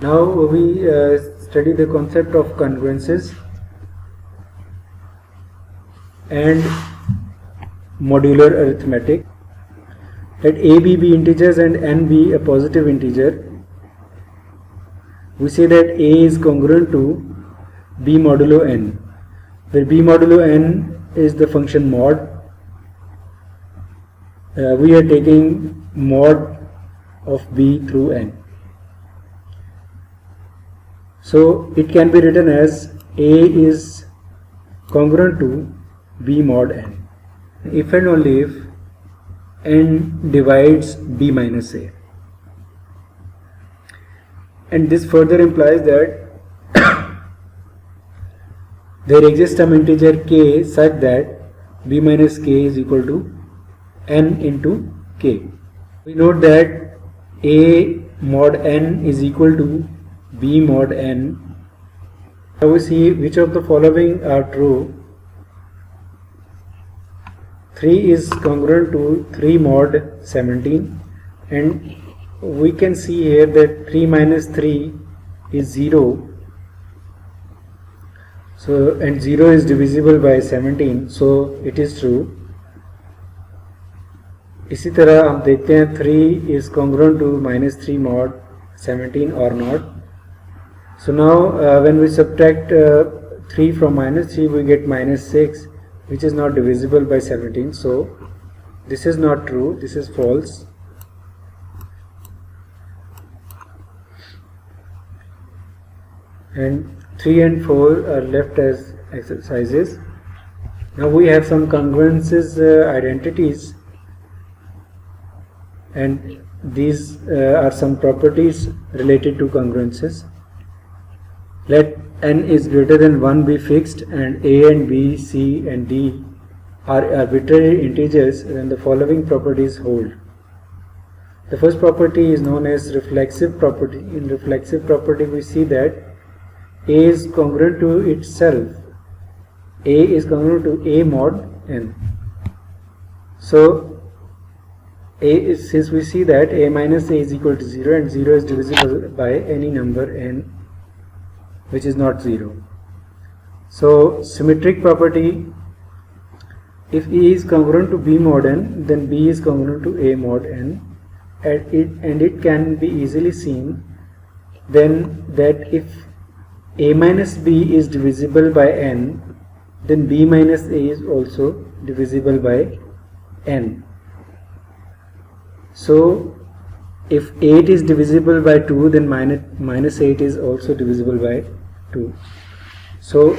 Now we study the concept of congruences and modular arithmetic. Let a be integers and n be a positive integer. We say that a is congruent to b modulo n, where b modulo n is the function mod. We are taking mod of b through n. So it can be written as a is congruent to b mod n, if and only if n divides b minus a. And this further implies that there exists some integer k such that b minus k is equal to n into k. We note that a mod n is equal to b mod n. Now we see which of the following are true. 3 is congruent to 3 mod 17, and we can see here that 3 minus 3 is 0. So, and 0 is divisible by 17, so it is true. इसी तरह हम देखते हैं 3 is congruent to minus 3 mod 17 or not. So now when we subtract 3 from minus 3, we get minus 6, which is not divisible by 17. So this is not true, this is false. And 3 and 4 are left as exercises. Now we have some congruences identities, and these are some properties related to congruences. Let n is greater than 1 be fixed and a and b, c and d are arbitrary integers, then the following properties hold. The first property is known as reflexive property. In reflexive property we see that a is congruent to itself. A is congruent to a mod n. So a is, since we see that a minus a is equal to 0 and 0 is divisible by any number n which is not 0. So symmetric property, if a is congruent to b mod n, then b is congruent to a mod n, and it can be easily seen then that if a minus b is divisible by n, then b minus a is also divisible by n. So if 8 is divisible by 2, then minus 8 is also divisible by 2. So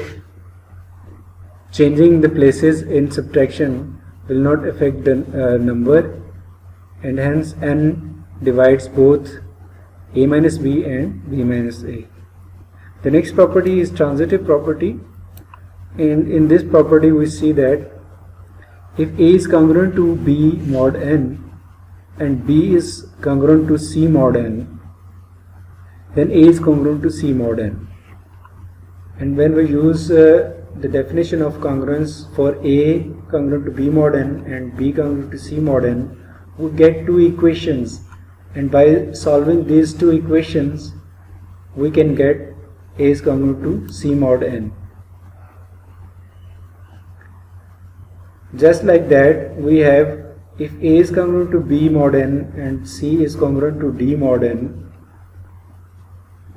changing the places in subtraction will not affect the number, and hence n divides both a minus b and b minus a. The next property is transitive property, and in this property we see that if a is congruent to b mod n and b is congruent to c mod n, then a is congruent to c mod n. And when we use the definition of congruence for a congruent to b mod n and b congruent to c mod n, we get two equations, and by solving these two equations we can get a is congruent to c mod n. Just like that, we have if a is congruent to b mod n and c is congruent to d mod n,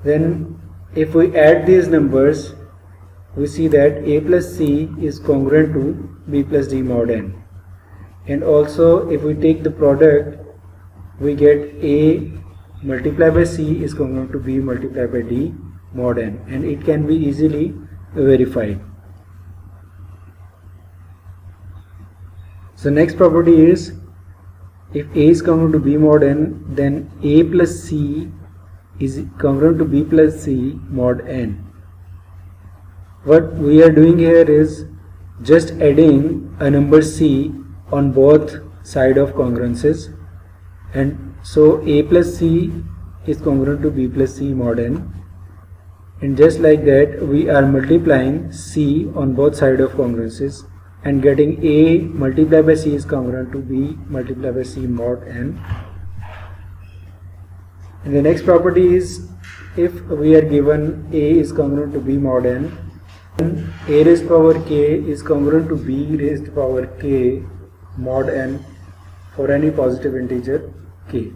then if we add these numbers, we see that a plus c is congruent to b plus d mod n. And also if we take the product, we get a multiplied by c is congruent to b multiplied by d mod n, and it can be easily verified. So next property is if a is congruent to b mod n, then a plus c is congruent to b plus c mod n. What we are doing here is just adding a number c on both sides of congruences, and so a plus c is congruent to b plus c mod n, and just like that we are multiplying c on both sides of congruences and getting a multiplied by c is congruent to b multiplied by c mod n. And the next property is if we are given a is congruent to b mod n, a raised power k is congruent to b raised power k mod n for any positive integer k.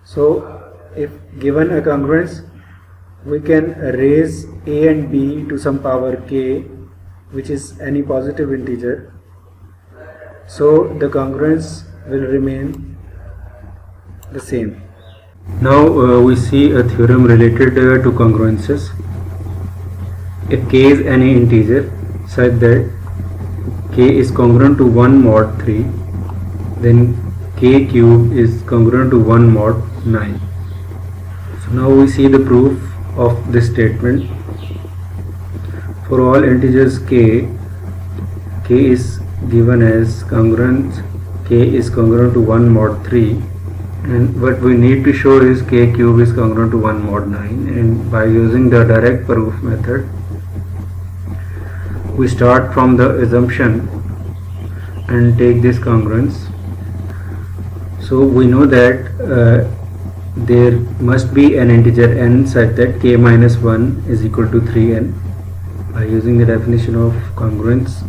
So if given a congruence, we can raise a and b to some power k, which is any positive integer, so the congruence will remain the same. Now we see a theorem related to congruences. If k is any integer such that k is congruent to 1 mod 3, then k cube is congruent to 1 mod 9. So now we see the proof of this statement. For all integers k is given as congruent, k is congruent to 1 mod 3, and what we need to show is k cube is congruent to 1 mod 9, and by using the direct proof method, we start from the assumption and take this congruence. So we know that there must be an integer n such that k minus 1 is equal to 3n by using the definition of congruence,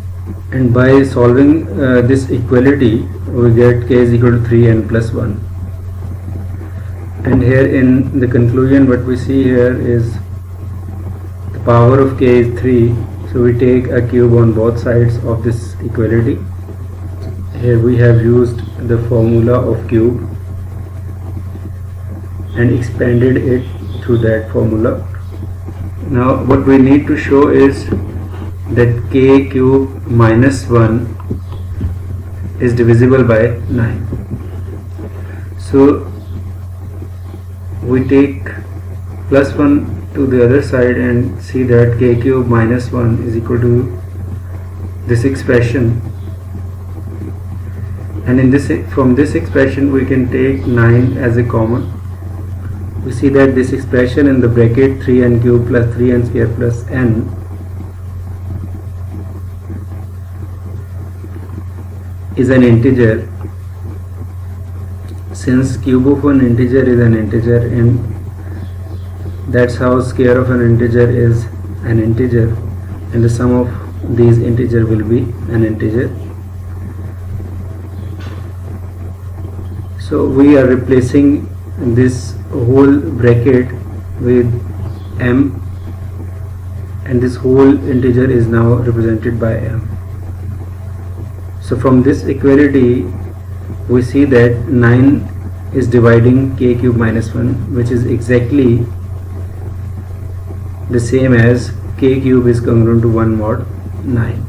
and by solving this equality we get k is equal to 3n plus 1. And here in the conclusion what we see here is the power of k is 3, so we take a cube on both sides of this equality. Here we have used the formula of cube and expanded it through that formula. Now what we need to show is that k cube minus 1 is divisible by 9. So we take plus 1 to the other side and see that k cube minus 1 is equal to this expression, and in this, from this expression we can take 9 as a common. We see that this expression in the bracket 3n cube plus 3n square plus n is an integer. Since cube of an integer is an integer, and that's how square of an integer is an integer, and the sum of these integer will be an integer. So we are replacing this whole bracket with m, and this whole integer is now represented by m. So from this equality we see that 9 is dividing k cube minus 1, which is exactly the same as k cube is congruent to 1 mod 9.